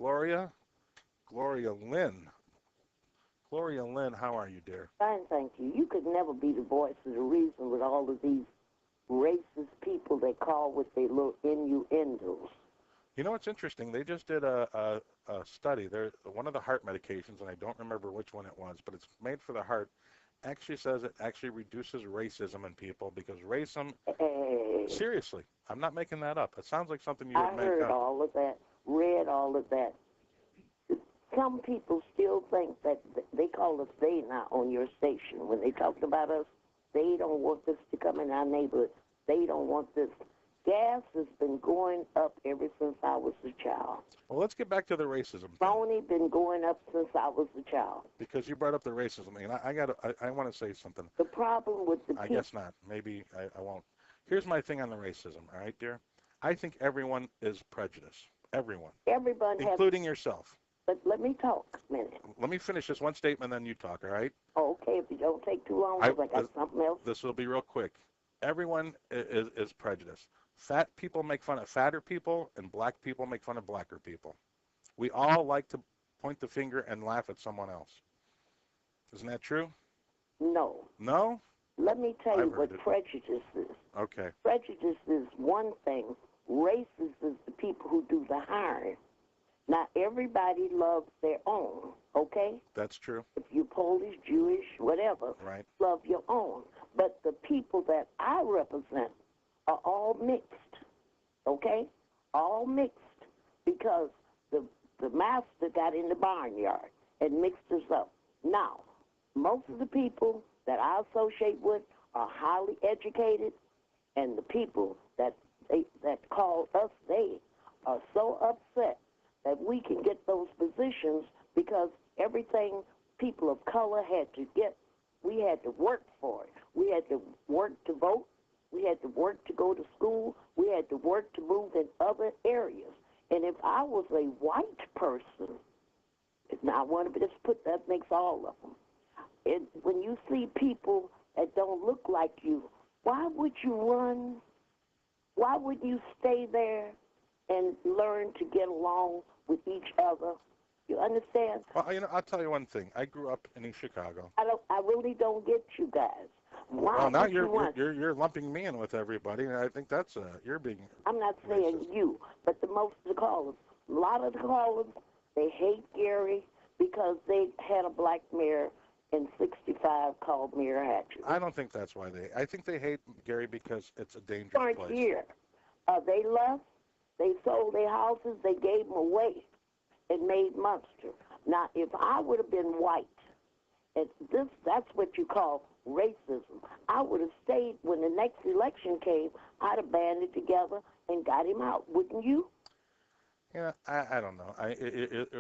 Gloria, Gloria Lynn. Gloria Lynn, how are you, dear? Fine, thank you. You could never be the voice of the reason with all of these racist people they call with their little innuendos. You know what's interesting? They just did a study. They're one of the heart medications, and I don't remember which one it was, but it's made for the heart. Actually says it actually reduces racism in people because racism. Hey, Seriously, I'm not making that up. It sounds like something you I would make heard up. all of that, read all of that. Some people still think that they call us they now on your station. When they talked about us, they don't want this to come in our neighborhood. They don't want this. Gas has been going up ever since I was a child. Well, let's get back to the racism thing. Phony been going up since I was a child. Because you brought up the racism thing, and I want to say something. The problem with the I people, guess not. Maybe I won't. Here's my thing on the racism, all right, dear? I think everyone is prejudiced. Everyone. everyone has, Including yourself. but let me talk a minute. Let me finish this one statement, then you talk, all right? Oh, okay, if you don't take too long, because I got something else. This will be real quick. Everyone is prejudiced. Fat people make fun of fatter people, and black people make fun of blacker people. We all like to point the finger and laugh at someone else. Isn't that true? No. No? Let me tell you I've what heard it. prejudice is. Okay. Prejudice is one thing. Racist is the people who do the hiring. Now, everybody loves their own, okay? That's true. If you're Polish, Jewish, whatever, Right. love your own. But the people that I represent are all mixed, okay? All mixed because the master got in the barnyard and mixed us up. Now, most of the people that I associate with are highly educated, and the people that call us they are so upset that we can get those positions because everything people of color had to get, we had to work for it. We had to work to vote. We had to work to go to school. We had to work to move in other areas. And if I was a white person, now I want to just put that makes all of them. And when you see people that don't look like you, why would you run? Why would you stay there and learn to get along with each other? You understand? Well, I'll tell you one thing. I grew up in East Chicago. I really don't get you guys. Why Well, now would you want? you're lumping me in with everybody, and I think that's you're being. I'm not saying racist. you, but the most of the callers. A lot of the callers, they hate Gary because they had a black mayor in '65 called Mayor Hatcher. I don't think that's why they. I think they hate Gary because it's a dangerous Aren't place. here. They left. They sold their houses. They gave them away and made Munster. Now, if I would have been white, and that's what you call racism, I would have stayed when the next election came. I'd have banded together and got him out, wouldn't you? Yeah, I don't know.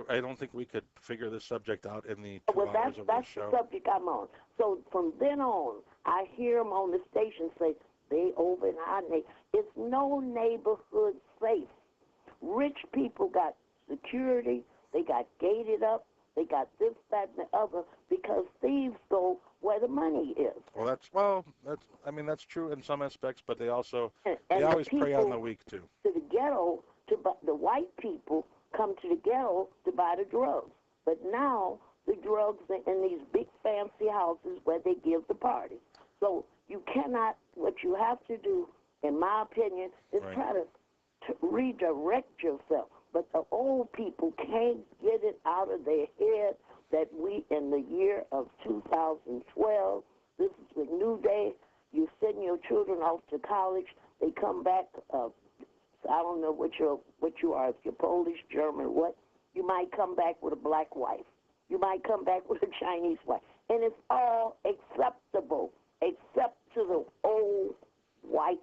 I don't think we could figure this subject out in the 2 Well, hours of that's the show. the subject I'm on. So from then on, I hear them on the station say, they over in our neighborhood. It's no neighborhood safe. Rich people got security. They got gated up. They got this, that, and the other because thieves go where the money is. That's true in some aspects, but they also And they always the prey on people the weak too. to the ghetto, the white people come to the ghetto to buy the drugs. But now the drugs are in these big fancy houses where they give the party. So you cannot, what you have to do, in my opinion, is Right. try to redirect yourself. But the old people can't get it out of their head that we, in the year of 2012, this is the new day, you send your children off to college, they come back, I don't know what you are, if you're Polish, German, what, you might come back with a black wife. You might come back with a Chinese wife. And it's all acceptable, except to the old white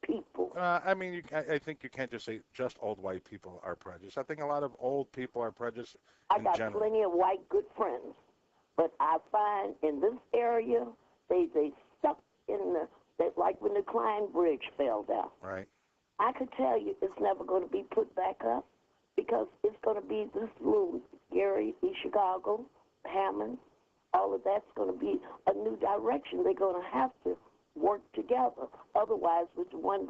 people. I think you can't just say just old white people are prejudiced. I think a lot of old people are prejudiced I in got general. plenty of white good friends, but I find in this area they stuck in like when the Klein Bridge fell down. Right. I could tell you it's never going to be put back up because it's going to be this little Gary, East Chicago, Hammond, all of that's going to be a new direction. They're going to have to work together. Otherwise, with the 1%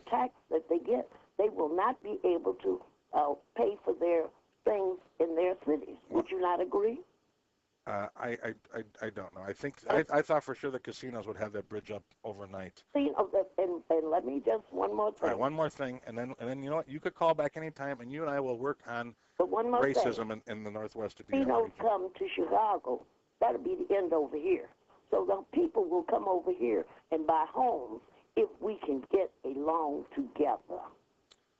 tax that they get, they will not be able to pay for their things not agree? I don't know. I thought for sure the casinos would have that bridge up overnight. And let me just one more thing. All right, one more thing, and then you know what? You could call back anytime, and you and I will work on But one more racism thing. in the northwest of the Casinos come to Chicago. That'll be the end over here. So the people will come over here and buy homes if we can get along together.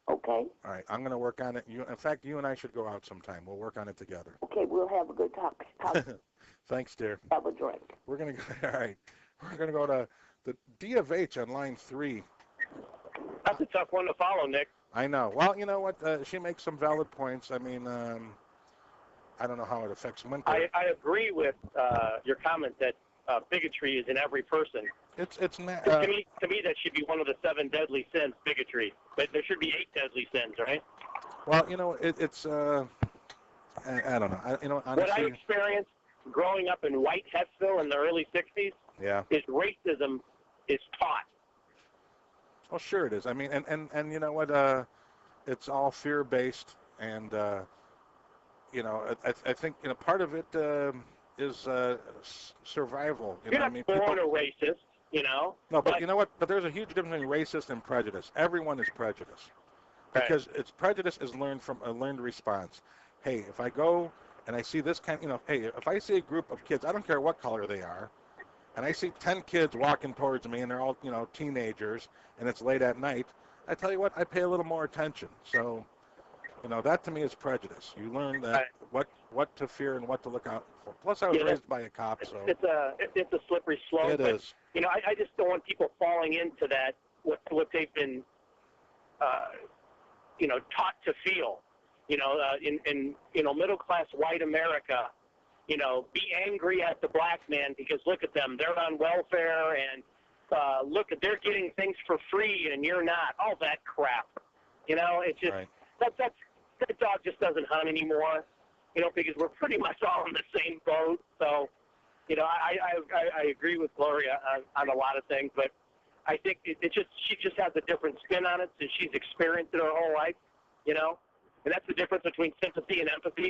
Okay? All right, I'm going to work on it. In fact, you and I should go out sometime. We'll work on it together. Okay, we'll have a good talk. Thanks, dear. Have a drink. We're going to go. All right, we're going to go to the D of H on line 3. That's a tough one to follow, Nick. I know. Well, you know what? She makes some valid points. I mean, I don't know how it affects Winter. I agree with your comment that bigotry is in every person. It's not. To me, that should be one of the 7 deadly sins, bigotry. But there should be 8 deadly sins, right? Well, you know, it's. I don't know. Honestly, what I experienced growing up in White Hessville in the early 60s is racism is taught. Well, sure it is. I mean, and you know what? It's all fear-based, and you know, I think part of it is survival. You're not born a racist, you know. No, but you know what? But there's a huge difference between racist and prejudice. Everyone is prejudiced because it's prejudice is learned from a learned response. Hey, if I go and I see this kind, hey, if I see a group of kids, I don't care what color they are, and I see 10 kids walking towards me, and they're all, teenagers, and it's late at night, I tell you what, I pay a little more attention. So, that to me is prejudice. You learn that what to fear and what to look out for. Plus, I was raised by a cop, so it's a slippery slope. It is. I just don't want people falling into that what they've been, taught to feel. In middle class white America, be angry at the black man because look at them, they're on welfare and look at they're getting things for free and you're not. All that crap. It's just that dog just doesn't hunt anymore. Because we're pretty much all in the same boat. So, I agree with Gloria on a lot of things, but I think she just has a different spin on it since she's experienced it her whole life. And that's the difference between sympathy and empathy.